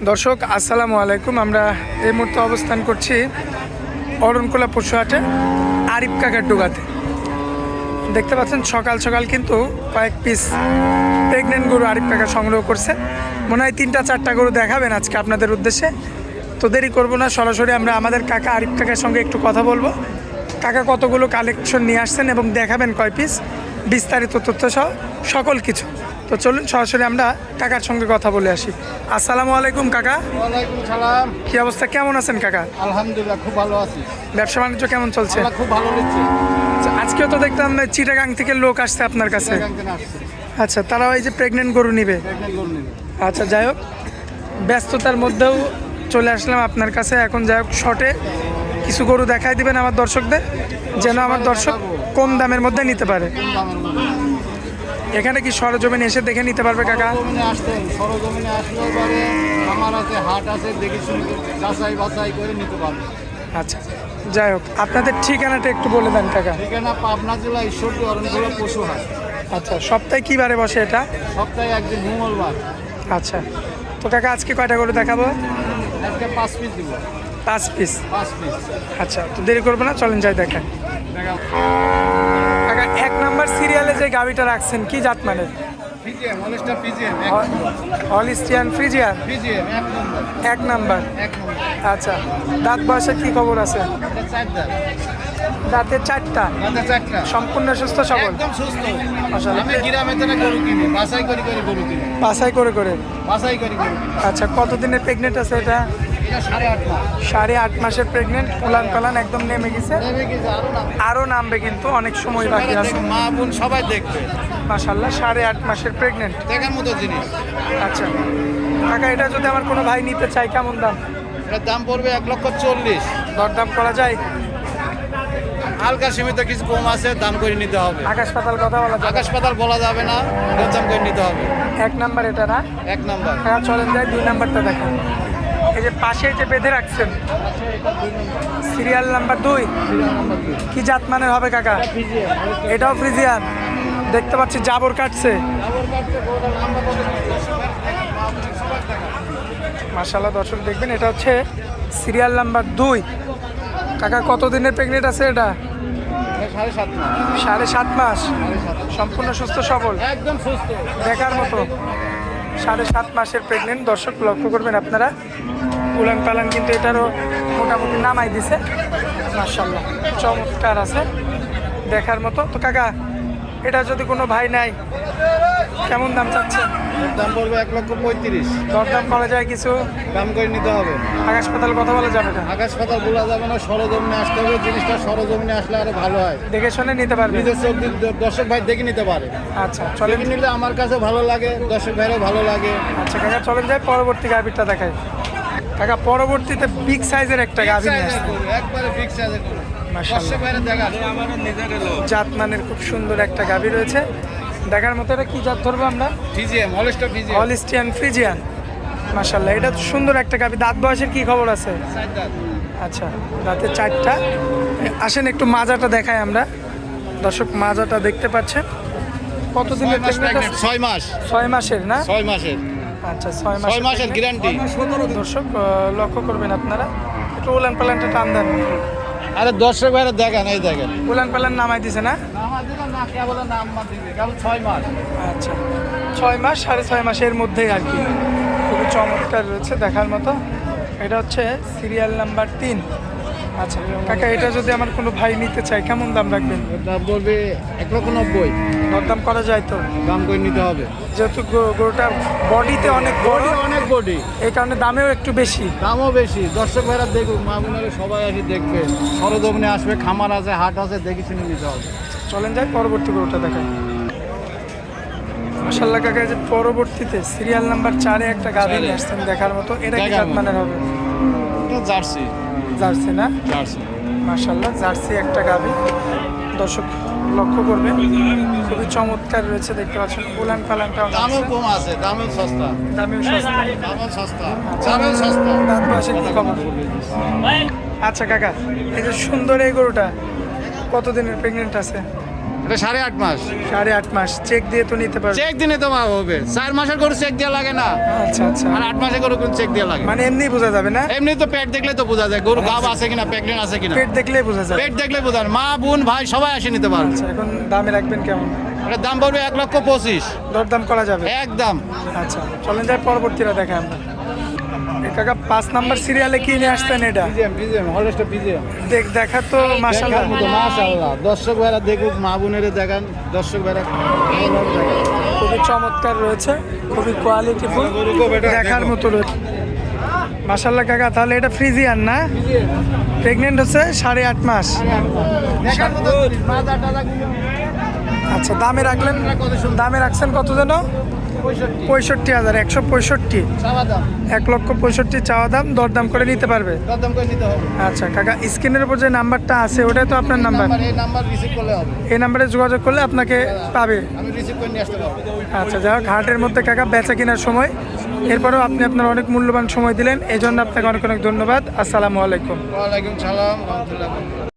দর্শক আসসালামু আলাইকুম। আমরা এই মুহূর্তে অবস্থান করছি অরণকুলা পশুহাটে আরিফ কাকার ডোগাতে। দেখতে পাচ্ছেন সকাল সকাল কিন্তু কয়েক পিস প্রেগনেন্ট গরু আরিফ কাকা সংগ্রহ করছে। মনে হয় 3-4টা গরু দেখাবেন আজকে আপনাদের উদ্দেশ্যে। তো দেরি করবো না, সরাসরি আমরা আমাদের কাকা আরিফ কাকার সঙ্গে একটু কথা বলবো। কাকা কতগুলো কালেকশন নিয়ে আসছেন এবং দেখাবেন কয় পিস, বিস্তারিত তথ্য সহ সকল কিছু। তো চলুন সরাসরি আমরা কাকার সঙ্গে কথা বলে আসি। আসসালামু আলাইকুম কাকা। ওয়ালাইকুম সালাম। কি অবস্থা, কেমন আছেন কাকা? আলহামদুলিল্লাহ খুব ভালো আছি। ব্যবসা বাণিজ্য কেমন চলছে? আল্লাহ খুব ভালো দিচ্ছে। আজকেও তো দেখতাম চিটাগাং থেকে লোক আসছে আপনার কাছে। আচ্ছা, তারাও এই যে প্রেগনেন্ট গরু নিবে। আচ্ছা, যাই হোক, ব্যস্ততার মধ্যেও চলে আসলাম আপনার কাছে। এখন যাই হোক, শর্টে কিছু গরু দেখাই দিবেন আমার দর্শকদের, যেন আমার দর্শক কম দামের মধ্যে নিতে পারে। এখানে কি সরজমিনে এসে দেখে নিতে পারবে কাকা? সরজমিনে আসলে পরে আমার আছে, হাট আছে, দেখে শুনে যাচাই বাছাই করে নিতে পারবে। আচ্ছা, যাই হোক, আপনাদের ঠিকানাটা একটু বলে দেন কাকা। ঠিকানা পাবনা জেলা ঈশ্বরদী অরণকুলা পশু হাট। আচ্ছা, সপ্তাহে কী বারে বসে এটা? সপ্তাহে একদিন মঙ্গলবার। আচ্ছা, তো কাকা আজকে কয়টা গরু দেখাবো? আজকে 5 পিস দিব। 5 পিস? 5 পিস। আচ্ছা, তো দেরি করবো না, চলেন যাই দেখান। কাকা, 1 নাম্বার সিরিয়ালে যে গাভিটা রাখছেন কি জাত মানের? Friesian, Holstein Friesian. Holstein Friesian Friesian 1 নম্বর। 1 নাম্বার। 1 নম্বর। আচ্ছা, দাঁত বয়সের কি খবর আছে? এটা 4 দাঁত। দাঁতের 4টা? দাঁতে 4টা। সম্পূর্ণ সুস্থ সবল? একদম সুস্থ। মাশাআল্লাহ। আমি গ্রামে থেকে গরু কিনি, বাছাই করে করে গরু কিনি। বাছাই করে করে? বাছাই করে গরু কিনি। আচ্ছা, কতদিনের প্রেগনেন্ট আছে এটা? এটা 8.5 মাস। 8.5 মাসের প্রেগনেন্ট। উলান পালান একদম নেমে গেছে, নেমে গেছে, আরও নামবে কিন্তু অনেক সময় বাকি আছে। মা বোন সবাই দেখবে। মাশাআল্লাহ, 8.5 মাসের প্রেগনেন্ট। দেখার মতো জিনিস। আচ্ছা কাকা, এটা যদি আমার কোনো ভাই নিতে চাই কেমন দাম? এটার দাম পড়বে 1,40,000। দরদাম করা যায়? হালকা সীমিত কিছু কম আছে, দাম করে নিতে হবে। আকাশ পাতাল কথা বলা যায়? আকাশ পাতাল বলা যাবে না, দাম করে নিতে হবে। 1 নাম্বার এটা না? 1 নাম্বার। কাকা চলেন যায় 2 নাম্বারটা দেখেন। এই যে পাশে যে বেঁধে রাখছেন, সিরিয়াল নাম্বার 2, কি জাত মানের হবে কাকা? এটাও ফ্রিজিয়ান। দেখতে পাচ্ছি জাবর কাটছে। মাশাআল্লাহ, দর্শক দেখবেন, এটা হচ্ছে সিরিয়াল নাম্বার 2। কাকা কতদিনের প্রেগনেন্ট আছে এটা? 7.5 মাস। 7.5 মাস। সম্পূর্ণ সুস্থ সবল, একদম সুস্থ, দেখার মতো। 7.5 মাসের প্রেগনেন্ট। দর্শক লক্ষ্য করবেন আপনারা, উলান পালান কিন্তু এটারও মোটামুটি নামাই দিছে। মাশাআল্লাহ, চমৎকার আছে, দেখার মতো। তো কাকা, এটা যদি কোনো ভাই নাই, কেমন দাম চাচ্ছে? দাম পড়বে 1,35,000। দরদাম করা যায় কিছু? দাম করে নিতে হবে। আকাশ পাতাল কথা বলা যাবে না? আকাশ পাতাল বলা যাবে না, সরজমিনে আসতে হবে। জিনিসটা সরজমিনে আসলে আরো ভালো হয়, দেখে শুনে নিতে পারবে। নিজের চোখ দিয়ে দর্শক ভাই দেখে নিতে পারে। আচ্ছা চলেন। দেখে নিলে আমার কাছে ভালো লাগে, দর্শক ভাইরও ভালো লাগে। আচ্ছা কাকা, চলেন যাই পরবর্তী গাভীরটা দেখাই। কাকা, পরবর্তীতে বিগ সাইজের একটা গাভী নিয়ে আসছে। একবারে ফিক্স সাইজের গরু। মাশাআল্লাহ, দর্শক ভাইরা দেখা আমার নিজের জাত মানের খুব সুন্দর একটা গাভী রয়েছে, দেখার মতো। এটা কি জাত ধরবো আমরা? Friesian, Holstein Friesian. Holstein Friesian. মাশাআল্লাহ, এটা তো সুন্দর একটা গাভী। দাঁত বয়সের কি খবর আছে? 4 দাঁত। আচ্ছা, দাঁতে 4টা। আসেন একটু মাজাটা দেখাই আমরা। দর্শক মাজাটা দেখতে পাচ্ছেন। কতদিনের প্রেগনেন্ট? 6 মাস। 6 মাসের না? 6 মাসের। আচ্ছা, 6 6 মাসের গ্যারান্টি। দর্শক লক্ষ্য করবেন আপনারা, একটু উলান পালানটা টান দেন। আরে দর্শক ভাইরা দেখেন, এই দেখেন উলান পালান নামাই দিছে না? না কেবল নাম মা দিবে, কেবল 6 মাস। আচ্ছা, 6 মাস, 6.5 মাসের মধ্যেই আর কি। খুবই চমৎকার রয়েছে, দেখার মতো। এটা হচ্ছে সিরিয়াল নাম্বার 3। আচ্ছা কাকা, এটা যদি আমার কোনো ভাই নিতে চায় কেমন দাম রাখবেন? দাম বলবে 1,90,000। দরদাম করা যায় তো? দাম করে নিতে হবে, যেহেতু গরুটা বডিতে অনেক বড়, অনেক বডি, এই কারণে দামেও একটু বেশি। দামও বেশি। দর্শক ভাইরা দেখুক, মা বোনেরা সবাই আসি দেখবে, সরজমিনে আসবে, খামার আছে, হাট আছে, দেখে শুনে নিতে হবে। চলেন যাই পরবর্তী গরুটা দেখাই। মাশাআল্লাহ কাকা, যে পরবর্তীতে সিরিয়াল নাম্বার 4-এ একটা গাভী নিয়ে আসছেন, দেখার মতো। এটা কি জাত মানের হবে? এটা জার্সি। জার্সি না? জার্সি। মাশাআল্লাহ, জার্সি একটা গাভী। দর্শক লক্ষ্য করবেন, খুবই চমৎকার রয়েছে, দেখতে পাচ্ছেন। উলান পালানটা দামও কম আছে, দামও সস্তা। দামেও সস্তা। দামও সস্তা, দামও সস্তা। দাঁত বয়সের কি খবর? আচ্ছা কাকা, এই যে সুন্দর এই গরুটা কতদিনের প্রেগনেন্ট আছে? এটা 8.5 মাস। 8.5 মাস চেক দিয়ে তো নিতে পারবে। চেক দিনে তো মা হবে, 4 মাসের গরু চেক দেওয়া লাগে না, আচ্ছা আচ্ছা, আর 8 মাসের গরু চেক দেওয়া লাগে। মানে এমনি বোঝা যাবে না? এমনি তো পেট দেখলে তো বোঝা যায় গরু গাব আছে কিনা, প্রেগনেন্ট আছে কিনা। পেট দেখলেই বোঝা যাবে। পেট দেখলে বোঝা যায়, মা বোন ভাই সবাই আসে নিতে পারবে। আচ্ছা, এখন দামে রাখবেন কেমন? এটার দাম পড়বে 1,25,000। দরদাম করা যাবে? একদম। আচ্ছা, চলেন যাই পরবর্তীরা দেখাই আমরা। এ কাকা 5 নাম্বার সিরিয়ালে কি নিয়ে আসতেন এটা? বিজিএম হলস্টার বিজিএম দেখা তো মাশাআল্লাহ। মাশাআল্লাহ, দর্শক ভাইরা দেখুক, মা বোনেরে দেখান, দর্শক ভাইরা খুবই চমৎকার রয়েছে, খুবই কোয়ালিটিফুল, দেখার মতো রয়েছে মাশাআল্লাহ। কাকা তাহলে এটা ফ্রিজিয়ান না? প্রেগনেন্ট হচ্ছে 8.5 মাস। আচ্ছা, দামে রাখলেন, দামে রাখছেন কত যেন? 65,000। 165, 1,65,000 চাওয়া দাম, দরদাম করে নিতে পারবে। আচ্ছা কাকা, স্ক্রিনের উপর যে নাম্বারটা আছে ওটাই তো আপনার নাম্বার? এই নাম্বারে যোগাযোগ করলে আপনাকে পাবে। আচ্ছা, যাই হোক, হাটের মধ্যে কাকা বেচা কেনার সময়, এরপরেও আপনি আপনার অনেক মূল্যবান সময় দিলেন, এই জন্য আপনাকে অনেক অনেক ধন্যবাদ। আসসালামু আলাইকুম। ওয়ালাইকুম সালাম।